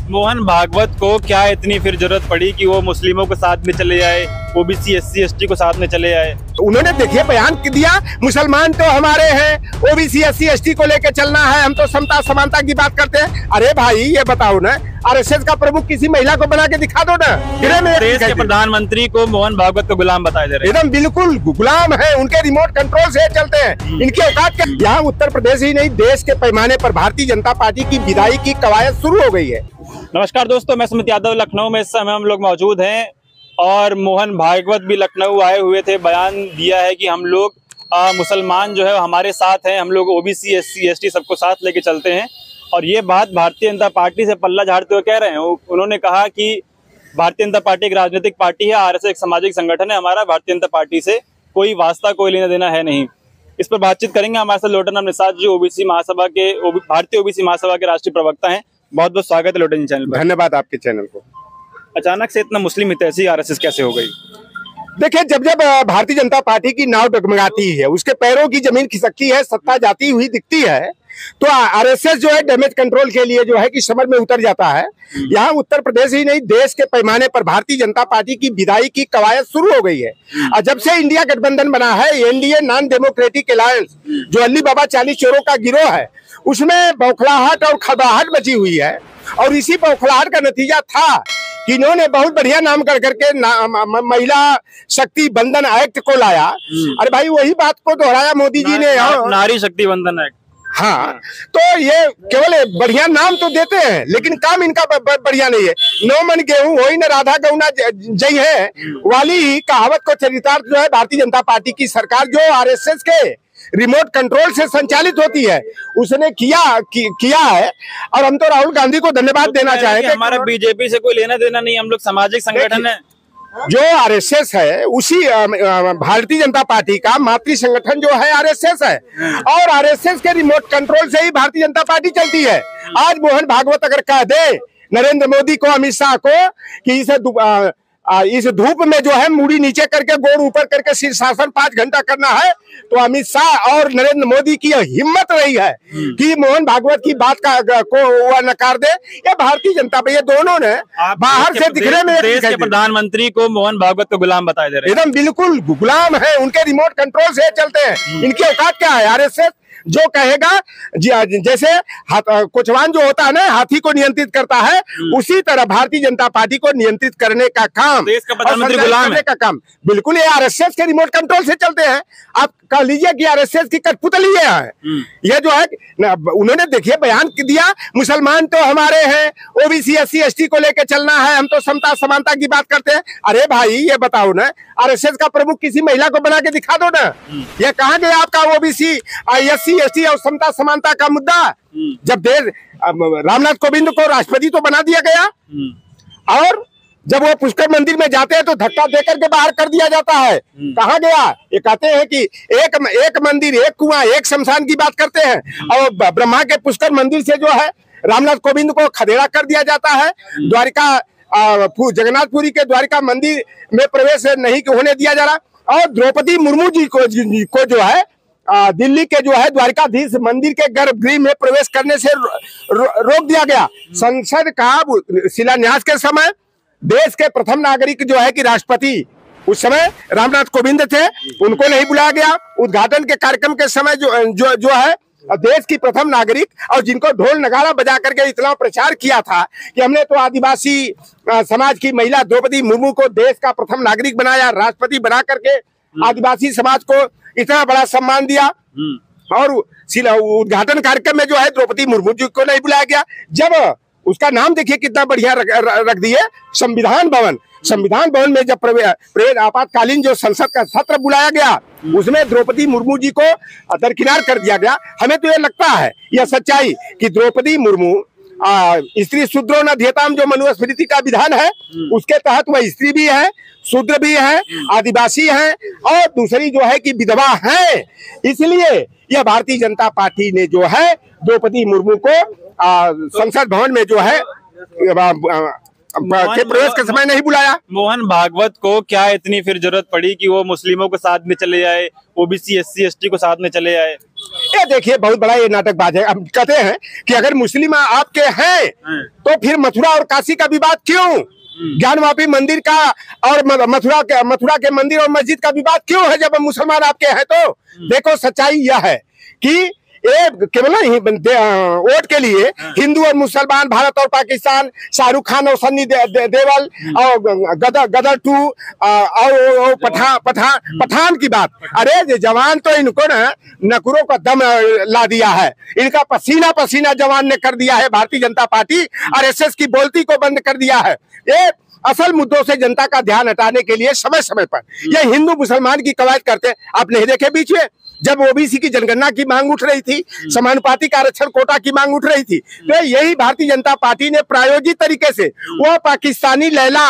मोहन भागवत को क्या इतनी फिर जरूरत पड़ी कि वो मुस्लिमों को साथ में चले आए, ओबीसी एससी एसटी को साथ में चले आए? उन्होंने देखिए बयान दिया, मुसलमान तो हमारे हैं, ओबीसी एससी एसटी को लेकर चलना है, हम तो समता समानता की बात करते हैं। अरे भाई ये बताओ ना, आरएसएस का प्रमुख किसी महिला को बना के दिखा दो ना। देश के प्रधानमंत्री को मोहन भागवत को गुलाम बताया जा रहा है। एकदम बिल्कुल गुलाम है, उनके रिमोट कंट्रोल से चलते हैं। इनकी औकात क्या? यहाँ उत्तर प्रदेश ही नहीं, देश के पैमाने पर भारतीय जनता पार्टी की विदाई की कवायद शुरू हो गई है। नमस्कार दोस्तों, मैं सुमित यादव लखनऊ में इस समय हम लोग मौजूद हैं और मोहन भागवत भी लखनऊ आए हुए थे। बयान दिया है कि हम लोग मुसलमान जो है हमारे साथ हैं, हम लोग ओबीसी एससी एसटी सबको साथ लेके चलते हैं। और ये बात भारतीय जनता पार्टी से पल्ला झाड़ते हुए कह रहे हैं। उन्होंने कहा कि भारतीय जनता पार्टी एक राजनीतिक पार्टी है, आरएसएस एक सामाजिक संगठन है, हमारा भारतीय जनता पार्टी से कोई वास्ता कोई लेना देना है नहीं। इस पर बातचीत करेंगे। हमारे साथ लोटन निषाद जी ओबीसी महासभा के भारतीय ओबीसी महासभा के राष्ट्रीय प्रवक्ता हैं। बहुत बहुत स्वागत है लोटन जी चैनल पर। धन्यवाद आपके चैनल को। अचानक से इतना मुस्लिम हितैषी आरएसएस कैसे हो गई? देखिए, जब भारतीय जनता पार्टी की नाव डगमगाती है, उसके पैरों की जमीन खिसकती है, सत्ता जाती हुई दिखती है, तो आरएसएस जो है डैमेज कंट्रोल के लिए जो है कि समर में उतर जाता है। यहाँ उत्तर प्रदेश ही नहीं, देश के पैमाने पर भारतीय जनता पार्टी की विदाई की कवायद शुरू हो गई है। और जब से इंडिया गठबंधन बना है, एनडीए नॉन डेमोक्रेटिक अलायंस, जो अली बाबा 40 चोरों का गिरोह है, उसमें बौखलाहट और खबराहट मची हुई है। और इसी बौखलाहट का नतीजा था कि इन्होंने बहुत बढ़िया नाम कर करके महिला शक्ति बंधन एक्ट को लाया। अरे भाई, वही बात को दोहराया मोदी जी ने। नारी शक्ति बंधन एक्ट। हाँ, तो ये केवल बढ़िया नाम तो देते हैं, लेकिन काम इनका बढ़िया नहीं है। नो मन गेहूं होई न राधा गौना जई है वाली ही कहावत को चरितार्थ जो है भारतीय जनता पार्टी की सरकार, जो आरएसएस के रिमोट कंट्रोल से संचालित होती है, उसने किया है। और हम तो राहुल गांधी को धन्यवाद देना चाहेंगे। हमारा बीजेपी से कोई लेना देना नहीं, हम लोग सामाजिक संगठन है। जो आरएसएस है उसी भारतीय जनता पार्टी का मातृ संगठन जो है आरएसएस है, और आरएसएस के रिमोट कंट्रोल से ही भारतीय जनता पार्टी चलती है। आज मोहन भागवत अगर कह दे नरेंद्र मोदी को, अमित शाह को कि इस धूप में जो है मुड़ी नीचे करके गोड़ ऊपर करके शीर्षासन 5 घंटा करना है, तो अमित शाह और नरेंद्र मोदी की हिम्मत रही है कि मोहन भागवत की बात को वह नकार दे। ये भारतीय जनता पे, ये दोनों ने बाहर से दिखने में देश के प्रधानमंत्री को मोहन भागवत को गुलाम बताया जा रहा है। एकदम बिल्कुल गुलाम है, उनके रिमोट कंट्रोल से चलते हैं। इनकी औकात क्या है? आरएसएस जो कहेगा, जैसे कोचवान जो होता है ना, हाथी को नियंत्रित करता है, उसी तरह भारतीय जनता पार्टी को नियंत्रित करने का काम, देश का प्रधानमंत्री गुलाम है। का काम बिल्कुल ये आरएसएस के रिमोट कंट्रोल से चलते हैं। आप कह लीजिए कि आरएसएस की कठपुतली है। ये जो है, उन्होंने देखिए बयान दिया, मुसलमान तो हमारे हैं, ओबीसी एससी एसटी को लेकर चलना है, हम तो समता समानता की बात करते हैं। अरे भाई ये बताओ ना, आरएसएस का प्रमुख किसी महिला को बना के दिखा दो ना। ये कहाँ गया आपका ओबीसी एससी एसटी और समता समानता का मुद्दा? जब रामनाथ कोविंद को राष्ट्रपति तो बना दिया गया, और जब वो पुष्कर मंदिर में जाते हैं तो धक्का देकर के बाहर कर दिया जाता है। कहाँ गया? ये कहते हैं कि एक मंदिर, एक कुआं, एक शमशान की बात करते हैं, और ब्रह्मा के पुष्कर मंदिर से जो है रामनाथ कोविंद को खदेड़ा कर दिया जाता है। द्वारिका जगन्नाथपुरी के द्वारिका मंदिर में प्रवेश नहीं होने दिया जा रहा, और द्रौपदी मुर्मू जी को जो है दिल्ली के जो है द्वारिकाधीश मंदिर के गर्भगृह में प्रवेश करने से रोक दिया गया। संसद का शिलान्यास के समय देश के प्रथम नागरिक जो है कि राष्ट्रपति उस समय रामनाथ कोविंद थे, उनको नहीं बुलाया गया। उद्घाटन के कार्यक्रम के समय जो है देश की प्रथम नागरिक, और जिनको ढोल नगाड़ा बजा करके इतना प्रचार किया था कि हमने तो आदिवासी समाज की महिला द्रौपदी मुर्मू को देश का प्रथम नागरिक बनाया, राष्ट्रपति बना करके आदिवासी समाज को इतना बड़ा सम्मान दिया, और उद्घाटन कार्यक्रम में जो है द्रौपदी मुर्मू जी को नहीं बुलाया गया। जब उसका नाम देखिए कितना बढ़िया रख दिए, संविधान भवन। संविधान भवन में जब आपातकालीन जो संसद का सत्र बुलाया गया, उसमें द्रौपदी मुर्मू जी को दरकिनार कर दिया गया। हमें तो ये लगता है, यह सच्चाई कि द्रौपदी मुर्मू स्त्री शूद्रो न ध्येताम, जो मनुस्मृति का विधान है, उसके तहत वह स्त्री भी है, शूद्र भी है, आदिवासी है, और दूसरी जो है कि विधवा है। इसलिए यह भारतीय जनता पार्टी ने जो है द्रौपदी मुर्मू को संसद भवन में जो है के प्रवेश के समय नहीं बुलाया। मोहन भागवत को क्या इतनी फिर जरूरत पड़ी कि वो मुस्लिमों को साथ में चले आए, ओबीसी एससी एसटी को साथ में चले आए? ये देखिए बहुत बड़ा ये नाटकबाज है। हम कहते हैं कि अगर मुस्लिम आपके हैं तो फिर मथुरा और काशी का विवाद क्यों, ज्ञानवापी मंदिर का और मथुरा के मंदिर और मस्जिद का विवाद क्यों है जब मुसलमान आपके हैं? तो देखो सच्चाई यह है कि केवल वोट के लिए हिंदू और मुसलमान, भारत और पाकिस्तान, शाहरुख खान और सन्नी देओल और गदर 2 और पठान की बात। अरे जवान तो इनको ना नकुरों का दम ला दिया है, इनका पसीना पसीना जवान ने कर दिया है। भारतीय जनता पार्टी आरएसएस की बोलती को बंद कर दिया है। ये असल मुद्दों से जनता का ध्यान हटाने के लिए समय समय पर ये हिंदू मुसलमान की कवायद करते हैं। आप नहीं देखे बीच में जब ओबीसी की जनगणना की मांग उठ रही थी, समानुपातिक आरक्षण कोटा की मांग उठ रही थी, तो यही भारतीय जनता पार्टी ने प्रायोजित तरीके से वो पाकिस्तानी लैला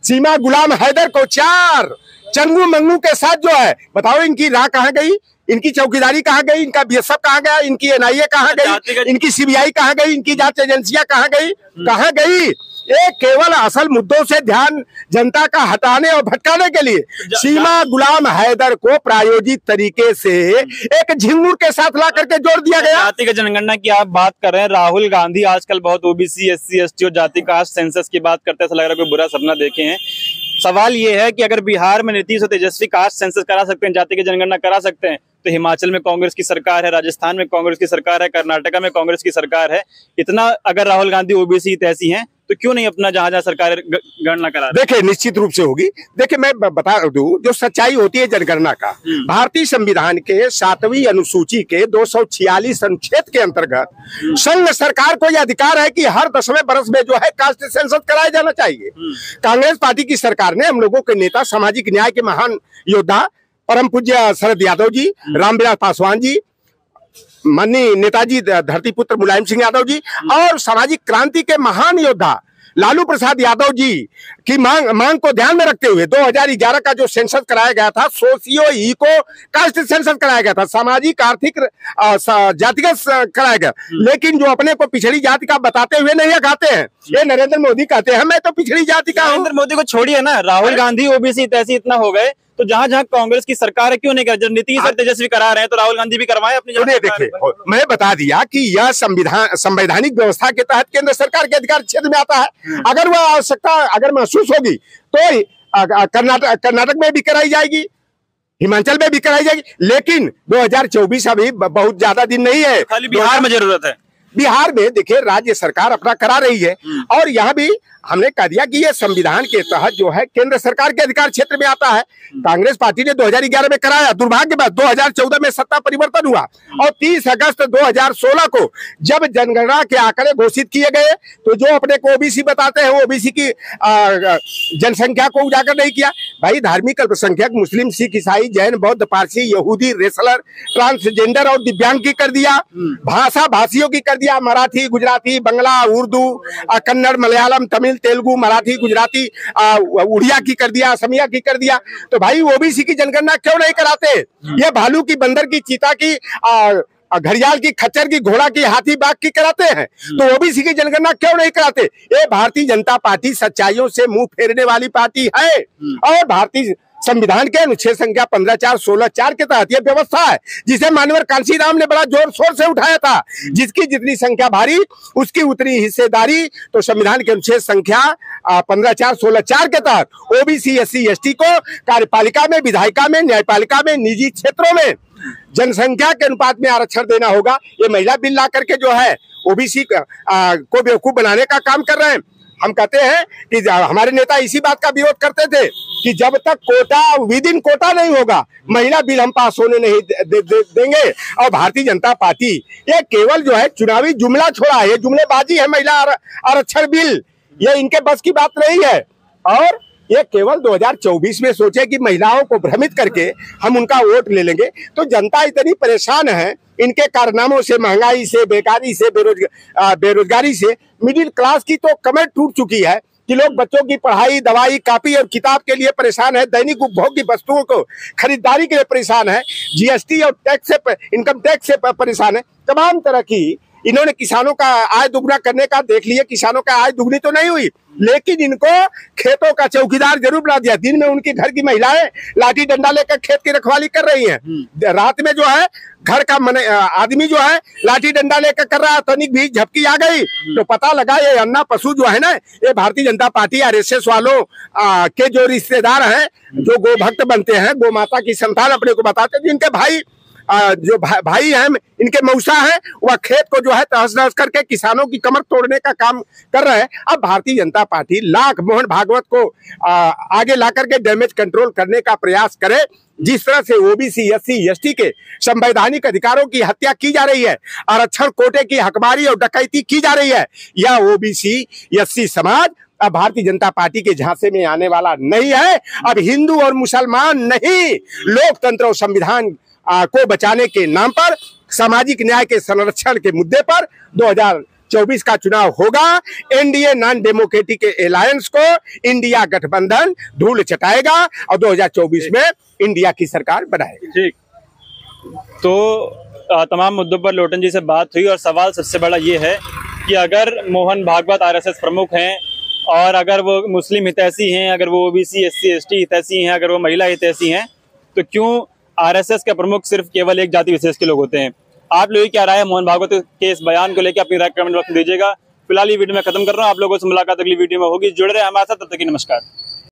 सीमा गुलाम हैदर को 4 चंगू मंगू के साथ जो है, बताओ इनकी राह कहाँ गई, इनकी चौकीदारी कहाँ गई, इनका बीएसएफ कहाँ गया, इनकी एनआईए कहाँ गई, इनकी सीबीआई कहाँ गई, इनकी जांच एजेंसियां कहाँ गई? ये केवल असल मुद्दों से ध्यान जनता का हटाने और भटकाने के लिए सीमा गुलाम हैदर को प्रायोजित तरीके से एक झिंगुर के साथ ला करके जोड़ दिया गया। जातिगत जनगणना की आप बात कर रहे हैं, राहुल गांधी आजकल बहुत ओबीसी, एससी, एसटी और जाति कास्ट सेंसस की बात करते हैं, ऐसा लग रहा है कोई बुरा सपना देखे हैं। सवाल ये है कि अगर बिहार में नीतीश और तेजस्वी कास्ट सेंसस करा सकते हैं, जाति की जनगणना करा सकते हैं, तो हिमाचल में कांग्रेस की सरकार है, राजस्थान में कांग्रेस की सरकार है, कर्नाटका में कांग्रेस की सरकार है। इतना अगर राहुल गांधी ओबीसी तैसी हैं तो क्यों नहीं अपना जहां जहां सरकार गणना करा? देखिए निश्चित रूप से होगी। देखिए मैं बता दूं जो सच्चाई होती है जनगणना का, भारतीय संविधान के 7वीं अनुसूची के 246 अनुच्छेद के अंतर्गत संघ सरकार को यह अधिकार है कि हर 10वें बरस में जो है कास्ट सेंसस कराया जाना चाहिए। कांग्रेस पार्टी की सरकार ने हम लोगों के नेता, सामाजिक न्याय के महान योद्धा परम पूज्य शरद यादव जी, रामविलास पासवान जी, माननीय नेताजी धरती पुत्र मुलायम सिंह यादव जी और सामाजिक क्रांति के महान योद्धा लालू प्रसाद यादव जी की मांग को ध्यान में रखते हुए 2011 का जो सेंसस कराया गया था, सोशियो इको कास्ट सेंसस कराया गया था, सामाजिक आर्थिक जातिगत कराया गया। लेकिन जो अपने को पिछड़ी जाति का बताते हुए नहीं कहते हैं, ये नरेंद्र मोदी कहते हैं मैं तो पिछड़ी जाति का हूं। नरेंद्र मोदी को छोड़िए ना, राहुल गांधी ओबीसी तैसी इतना हो गए तो जहां जहां कांग्रेस की सरकार है क्यों नहीं कर? जब नीतीश और तेजस्वी करा रहे हैं तो राहुल गांधी भी करवाएं अपनी जगह। देखिए मैं बता दिया कि यह संवैधानिक व्यवस्था के तहत केंद्र सरकार के अधिकार क्षेत्र में आता है। अगर वह आवश्यकता अगर महसूस होगी तो कर्नाटक में भी कराई जाएगी, हिमाचल में भी कराई जाएगी। लेकिन 2024 अभी बहुत ज्यादा दिन नहीं है, खाली बिहार में जरूरत है। बिहार में देखिए राज्य सरकार अपना करा रही है और यहाँ भी हमने कह दिया कि ये संविधान के तहत जो है केंद्र सरकार के अधिकार क्षेत्र में आता है। कांग्रेस पार्टी ने 2011 में कराया, दुर्भाग्य बाद 2014 में सत्ता परिवर्तन हुआ और 30 अगस्त 2016 को जब जनगणना के आंकड़े घोषित किए गए तो जो अपने को ओबीसी बताते हैं वो ओबीसी की जनसंख्या को उजागर नहीं किया। भाई धार्मिक अल्पसंख्यक मुस्लिम, सिख, ईसाई, जैन, बौद्ध, पारसी, यहूदी, रेसलर, ट्रांसजेंडर और दिव्यांग की कर दिया, भाषियों की कर दिया, मराठी, गुजराती, बंगला, उर्दू, कन्नड़, मलयालम, तमिल, तेलुगु, मराठी, गुजराती, उड़िया की कर दिया, असमिया की कर दिया। तो भाई ओबीसी की जनगणना क्यों नहीं कराते? ये भालू की, बंदर की, चीता की, घड़ियाल की, खच्चर की, घोड़ा की, हाथी, बाघ की कराते हैं, तो ओबीसी की जनगणना क्यों नहीं कराते? ये भारतीय जनता पार्टी सच्चाइयों से मुंह फेरने वाली पार्टी है और भारतीय संविधान के अनुच्छेद संख्या 15(4), 16(4) के तहत यह व्यवस्था है जिसे माननीय कांशीराम ने बड़ा जोर शोर से उठाया था। जिसकी जितनी संख्या भारी उसकी उतनी हिस्सेदारी। तो संविधान के अनुच्छेद संख्या 15(4), 16(4) के तहत ओबीसी, एससी, एसटी को कार्यपालिका में, विधायिका में, न्यायपालिका में, निजी क्षेत्रों में जनसंख्या के अनुपात में आरक्षण देना होगा। ये महिला बिल ला करके जो है ओबीसी को बेवकूफ बनाने का काम कर रहे हैं। हम कहते हैं कि हमारे नेता इसी बात का विरोध करते थे कि जब तक कोटा विद इन कोटा नहीं होगा महिला बिल हम पास होने नहीं देंगे। और भारतीय जनता पार्टी ये केवल जो है चुनावी जुमला छोड़ा है, ये जुमलेबाजी है। महिला आरक्षण बिल ये इनके बस की बात नहीं है और ये केवल 2024 में सोचे कि महिलाओं को भ्रमित करके हम उनका वोट ले लेंगे। तो जनता इतनी परेशान है इनके कारनामों से, महंगाई से, बेकारी से, बेरोजगारी से। मिडिल क्लास की तो कमर टूट चुकी है कि लोग बच्चों की पढ़ाई, दवाई, कॉपी और किताब के लिए परेशान है, दैनिक उपभोग की वस्तुओं को खरीदारी के लिए परेशान है, जीएसटी और टैक्स से, इनकम टैक्स से परेशान है। तमाम तरह की इन्होंने किसानों का आय दुगना करने का देख लिया, किसानों का आय दुगनी तो नहीं हुई, लेकिन इनको खेतों का चौकीदार जरूर बना दिया। दिन में उनकी घर की महिलाएं लाठी डंडा लेकर खेत की रखवाली कर रही हैं, रात में जो है घर का आदमी जो है लाठी डंडा लेकर कर रहा है। तनिक भी झपकी आ गई तो पता लगा ये अन्ना पशु जो है ना, ये भारतीय जनता पार्टी आरएसएस वालों के जो रिश्तेदार हैं, जो गो भक्त बनते हैं, गो माता की संतान अपने को बताते हैं, जिनके भाई जो भाई हैं, इनके मौसा हैं, वह खेत को जो है तहस नहस करके किसानों की कमर तोड़ने का काम कर रहे हैं। अब भारतीय जनता पार्टी लाख मोहन भागवत को आगे ला करके डैमेज कंट्रोल करने का प्रयास करे। जिस तरह से ओबीसी एससी एसटी के संवैधानिक अधिकारों की हत्या की जा रही है, आरक्षण कोटे की हकमारी और डकैती की जा रही है, यह ओबीसी एससी समाज अब भारतीय जनता पार्टी के झांसे में आने वाला नहीं है। अब हिंदू और मुसलमान नहीं, लोकतंत्र और संविधान को बचाने के नाम पर, सामाजिक न्याय के संरक्षण के मुद्दे पर 2024 का चुनाव होगा। एनडीए नॉन डेमोक्रेटिक अलायंस को इंडिया गठबंधन धूल चटाएगा और 2024 में इंडिया की सरकार बनाएगी। ठीक, तो तमाम मुद्दों पर लोटन जी से बात हुई और सवाल सबसे बड़ा ये है कि अगर मोहन भागवत आरएसएस प्रमुख हैं और अगर वो मुस्लिम हितैषी हैं, अगर वो ओबीसी एससी एसटी हितैषी हैं, अगर वो महिला हितैषी हैं, तो क्यों आरएसएस के प्रमुख सिर्फ केवल एक जाति विशेष के लोग होते हैं? आप लोगों की क्या राय है मोहन भागवत के इस बयान को लेकर? अपनी राय कमेंट बॉक्स में दीजिएगा। फिलहाल ये वीडियो मैं खत्म कर रहा हूँ, आप लोगों से मुलाकात अगली वीडियो में होगी। जुड़े रहे हमारे साथ, तब तक की नमस्कार।